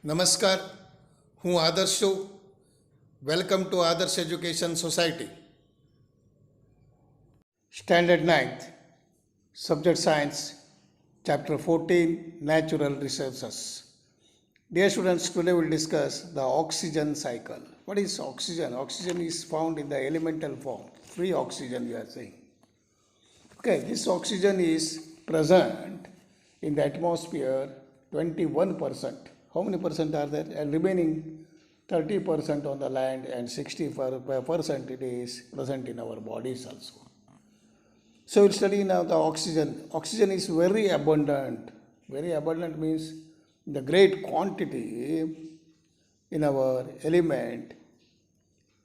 નમસ્કાર, હું આદર્શ છું. વેલકમ ટુ આદર્શ education society. Standard ninth, subject science, chapter 14, Natural Resources. Dear students, today we'll discuss the oxygen cycle. What is oxygen? Oxygen is found in the elemental form, free oxygen we are saying. Okay, this oxygen is present in the atmosphere 21%. How many percent are there? And remaining 30% on the land and 60% it is present in our bodies also. So we'll study now the oxygen. Oxygen is very abundant. Very abundant means the great quantity in our element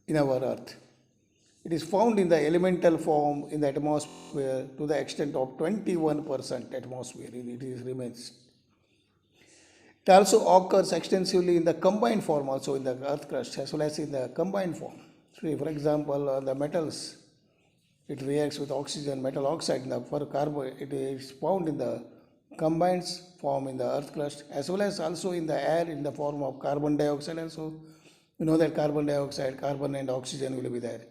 in our earth. It is found in the elemental form in the atmosphere to the extent of 21% atmosphere. It is remains. It also occurs extensively in the combined form also in the earth crust as well as in the combined form. So for example, the metals, it reacts with oxygen, metal oxide, for carbon, it is found in the combined form in the earth crust as well as also in the air in the form of carbon dioxide also. You know that carbon dioxide, carbon and oxygen will be there.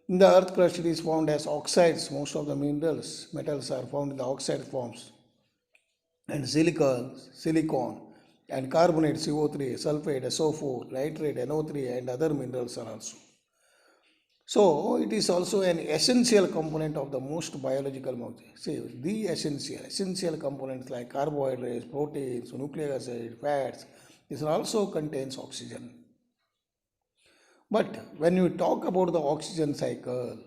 In the earth crust, it is found as oxides. Most of the minerals, metals are found in the oxide forms. And silicon, and carbonate, CO3, sulfate, SO4, nitrate, NO3, and other minerals are also. So, it is also an essential component of the most biological molecule. See, the essential components like carbohydrates, proteins, nucleic acid, fats, this also contains oxygen. But when you talk about the oxygen cycle,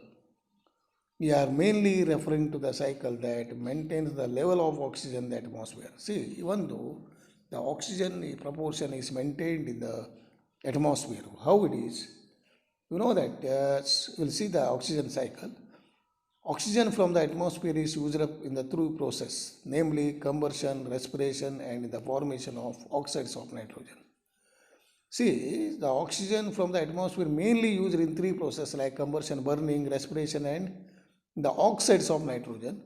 we are mainly referring to the cycle that maintains the level of oxygen in the atmosphere. See, even though the oxygen proportion is maintained in the atmosphere, how it is, you know that we'll see the oxygen cycle. Oxygen from the atmosphere is used up in the through process, namely combustion, respiration, and the formation of oxides of nitrogen. See, the oxygen from the atmosphere mainly used in three processes like combustion, burning, respiration, and the oxides of nitrogen.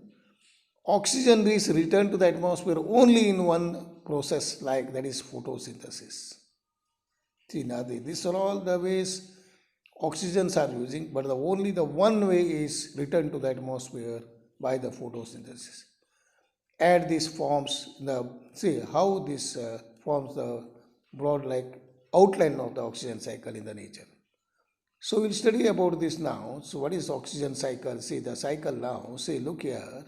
Oxygen is returned to the atmosphere only in one process, like that is photosynthesis. See, now these are all the ways oxygens are using, but only the one way is returned to the atmosphere by the photosynthesis. Add these forms, see how this forms the broad like outline of the oxygen cycle in the nature. So we'll study about this now. So what is oxygen cycle? See the cycle now. See, look here,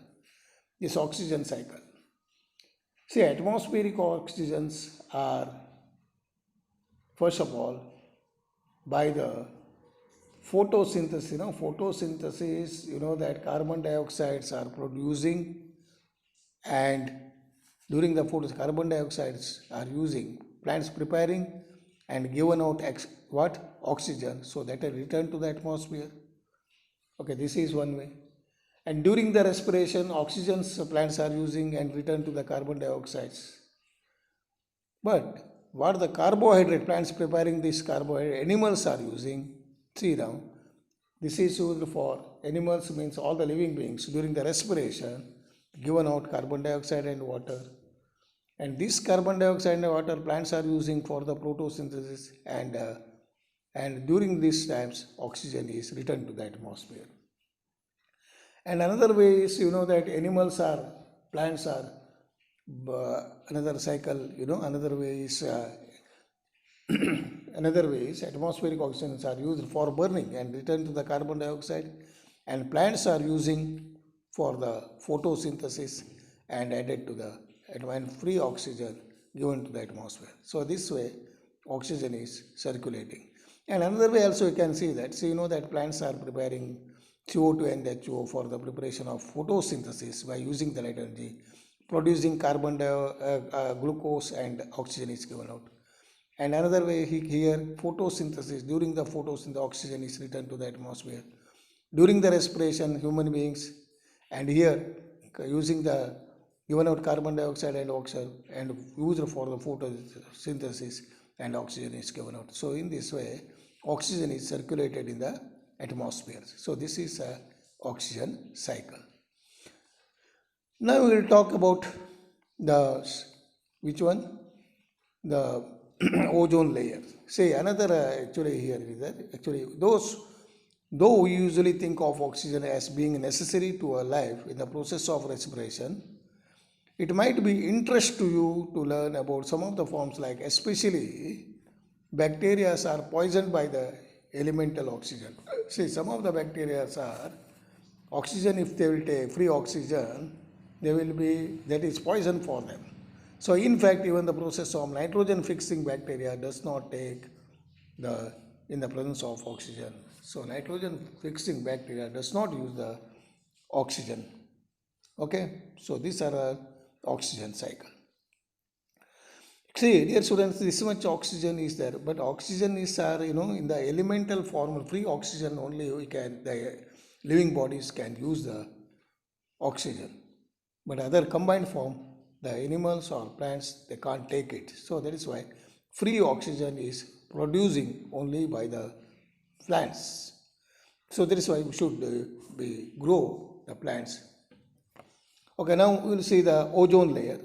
this oxygen cycle. See, atmospheric oxygens are first of all by the photosynthesis. Photosynthesis, that carbon dioxides are producing, and during the photosynthesis, carbon dioxides are using, plants preparing and given out oxygen, so that are returned to the atmosphere. Okay, this is one way. And during the respiration, oxygens plants are using and return to the carbon dioxides. But what the carbohydrate, plants preparing this carbohydrate, animals are using, see now, this is used for animals, means all the living beings during the respiration, given out carbon dioxide and water. And this carbon dioxide and water plants are using for the photosynthesis, and during these times oxygen is returned to the atmosphere. And another way is, that plants are, another cycle, another way is another way is atmospheric oxygens are used for burning and return to the carbon dioxide, and plants are using for the photosynthesis and added to the and free oxygen given to the atmosphere. So this way oxygen is circulating. And another way also you can see that, so that plants are preparing CO2 and HO for the preparation of photosynthesis by using the light energy, producing glucose, and oxygen is given out. And another way here, photosynthesis, during the photosynthesis oxygen is returned to the atmosphere. During the respiration, human beings, and here using the given out carbon dioxide and oxygen and used for the photosynthesis, and oxygen is given out. So in this way, oxygen is circulated in the atmosphere. So this is a oxygen cycle. Now we will talk about the which one? The ozone layer. See, another actually here is that actually though we usually think of oxygen as being necessary to our life in the process of respiration, it might be interest to you to learn about some of the forms, like especially bacteria are poisoned by the elemental oxygen. See, some of the bacteria are oxygen, if they will take free oxygen, they will be, that is poison for them. So in fact, even the process of nitrogen fixing bacteria does not take the in the presence of oxygen. So nitrogen fixing bacteria does not use the oxygen. Okay, so these are a oxygen cycle. See, dear students, this much oxygen is there, but oxygen is in the elemental form. Free oxygen only we can, the living bodies can use the oxygen, but other combined form, the animals or plants, they can't take it. So that is why free oxygen is producing only by the plants. So that is why we should be grow the plants. Okay, now we will see the ozone layer.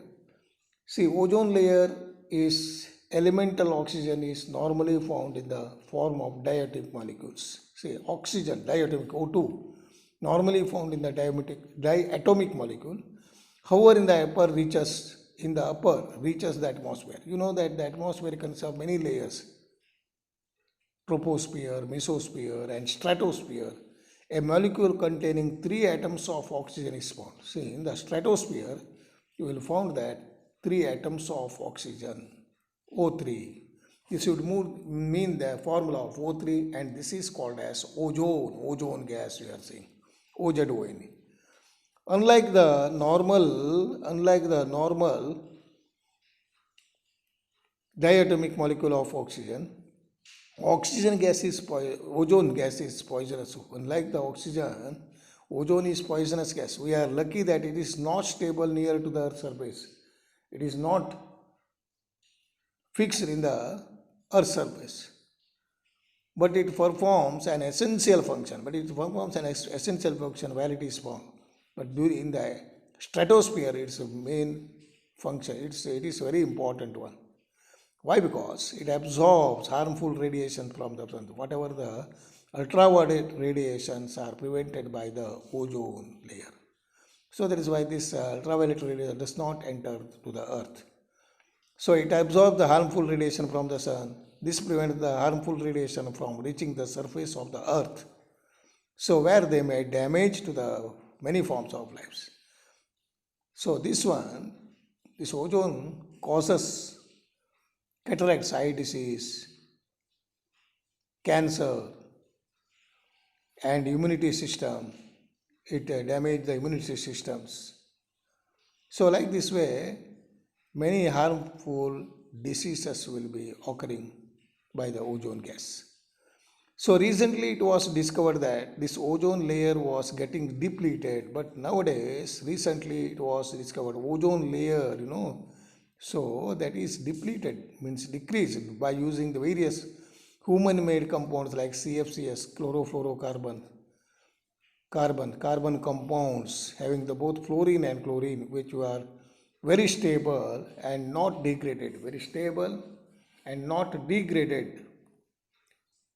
See, ozone layer is elemental oxygen is normally found in the form of diatomic molecules. See, oxygen, diatomic O2, normally found in the diatomic molecule. However, in the upper reaches the atmosphere. You know that the atmosphere consists of many layers: troposphere, mesosphere, and stratosphere. A molecule containing 3 atoms of oxygen is found. See, in the stratosphere, you will find that 3 atoms of oxygen, O3. This would mean the formula of O3, and this is called as ozone gas we are saying, OZON. Unlike the normal diatomic molecule of oxygen, ozone gas is poisonous. Unlike the oxygen, ozone is poisonous gas. We are lucky that it is not stable near to the Earth's surface. It is not fixed in the Earth's surface, but it performs an essential function. While it is found. But in the stratosphere, it's a main function. It is very important one. Why? Because it absorbs harmful radiation from the sun. Whatever the ultraviolet radiations are prevented by the ozone layer. So that is why this ultraviolet radiation does not enter to the earth. So it absorbs the harmful radiation from the sun. This prevents the harmful radiation from reaching the surface of the earth. So where they may damage to the many forms of lives. So this ozone causes cataracts, eye disease, cancer, and immunity system. It damages the immunity systems. So like this way, many harmful diseases will be occurring by the ozone gas. So recently it was discovered that this ozone layer was getting depleted, but nowadays, recently it was discovered ozone layer, so that is depleted, means decreased by using the various human-made compounds like CFCs, chlorofluorocarbon, carbon compounds having the both fluorine and chlorine, which are very stable and not degraded, very stable and not degraded,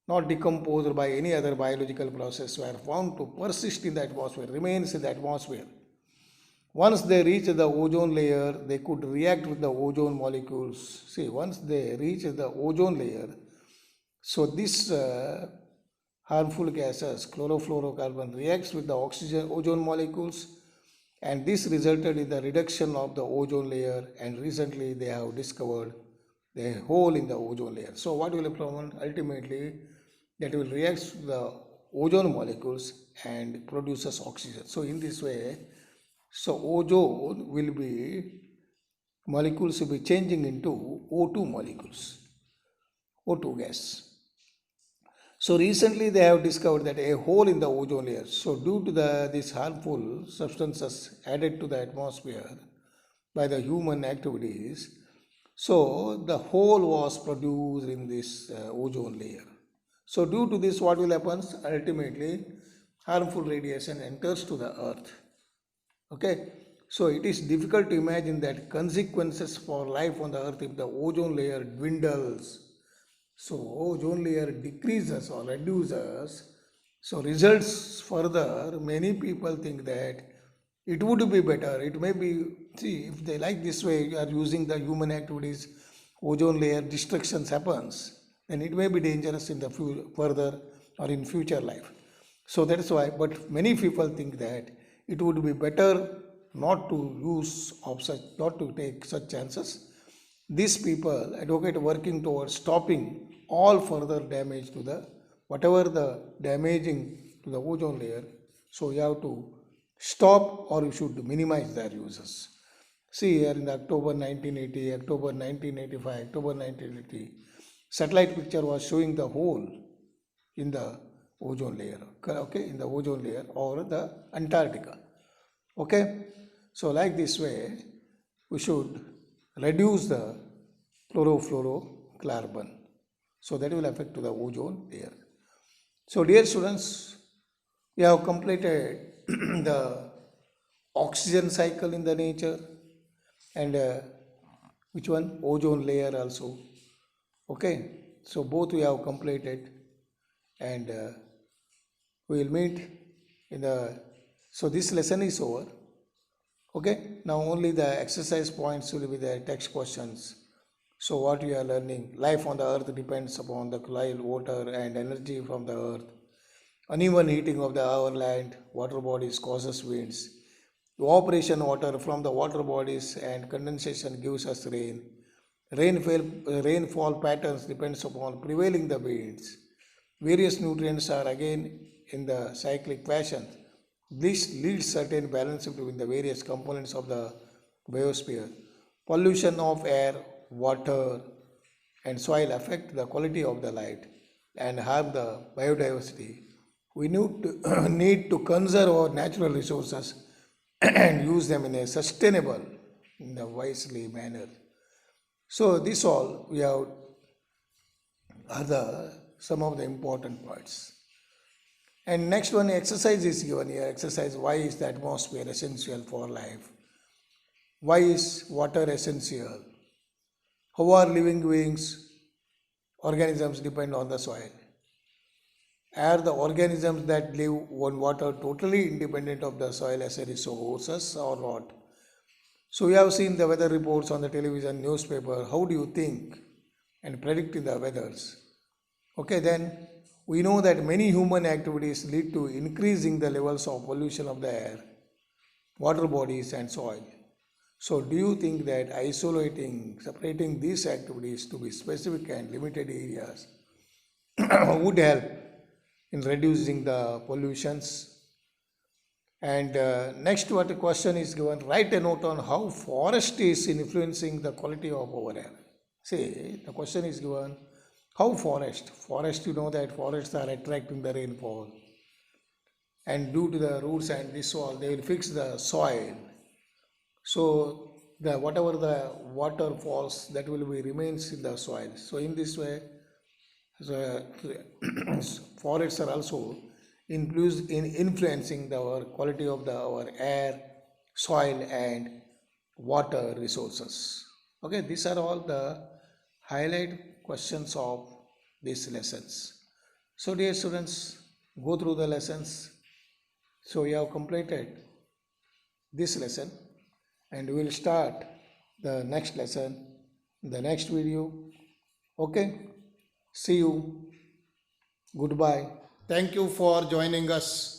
not decomposed by any other biological process, were found to persist in the atmosphere, remains in the atmosphere. Once they reach the ozone layer, they could react with the ozone molecules. See, once they reach the ozone layer, so this harmful gases, chlorofluorocarbon, reacts with the ozone molecules, and this resulted in the reduction of the ozone layer, and recently they have discovered the hole in the ozone layer. So what will happen ultimately? That will react to the ozone molecules and produces oxygen. So in this way, so ozone will be, molecules will be changing into O2 molecules, O2 gas. So recently they have discovered that a hole in the ozone layer. So due to these harmful substances added to the atmosphere by the human activities, so the hole was produced in this ozone layer. So due to this, what will happen? Ultimately, harmful radiation enters to the earth. Okay. So it is difficult to imagine that consequences for life on the earth if the ozone layer dwindles. So ozone layer decreases or reduces. So results further, many people think that it would be better. It may be, see, if they like this way, you are using the human activities, ozone layer destructions happens, then it may be dangerous in the further or in future life. So that's why, but many people think that it would be better not to use of such, not to take such chances. These people advocate working towards stopping all further damage to the whatever the damaging to the ozone layer. So you have to stop or you should minimize their uses. See here in the October 1980, October 1985, October 1980, satellite picture was showing the hole in the ozone layer, okay, in the ozone layer or the Antarctica. Okay, so like this way, we should reduce the chlorofluorocarbon. So that will affect to the ozone layer. So dear students, we have completed the oxygen cycle in the nature and which one? Ozone layer also. Okay, so both we have completed and we will meet in the, so this lesson is over. Okay, now only the exercise points will be the text questions. So what we are learning, life on the earth depends upon the soil, water and energy from the earth. Uneven heating of our land, water bodies causes winds. Evaporation water from the water bodies and condensation gives us rain. Rainfall patterns depends upon prevailing the winds. Various nutrients are again in the cyclic fashion. This leads certain balance between the various components of the biosphere. Pollution of air, water, and soil affect the quality of the light and harm the biodiversity. We need to conserve our natural resources and use them in a sustainable, in a wisely manner. So this all we have are the some of the important parts. And next one exercise is given here. Exercise, why is the atmosphere essential for life? Why is water essential? How are living beings, organisms depend on the soil? Are the organisms that live on water totally independent of the soil as a resources or what? So we have seen the weather reports on the television, newspaper. How do you think and predict the weathers? Okay, then we know that many human activities lead to increasing the levels of pollution of the air, water bodies and soil. So do you think that isolating, separating these activities to be specific and limited areas would help in reducing the pollutions? And next what the question is given, write a note on how forest is influencing the quality of our air. See, the question is given, how forest, you know that forests are attracting the rainfall and due to the roots and this all, they will fix the soil. So the whatever the water falls, that will be remains in the soil. So in this way, the forests are also influencing our quality of our air, soil and water resources. Okay, these are all the highlight questions of these lessons. So dear students, go through the lessons. So you have completed this lesson and we will start the next lesson in the next video. Okay, see you. Goodbye. Thank you for joining us.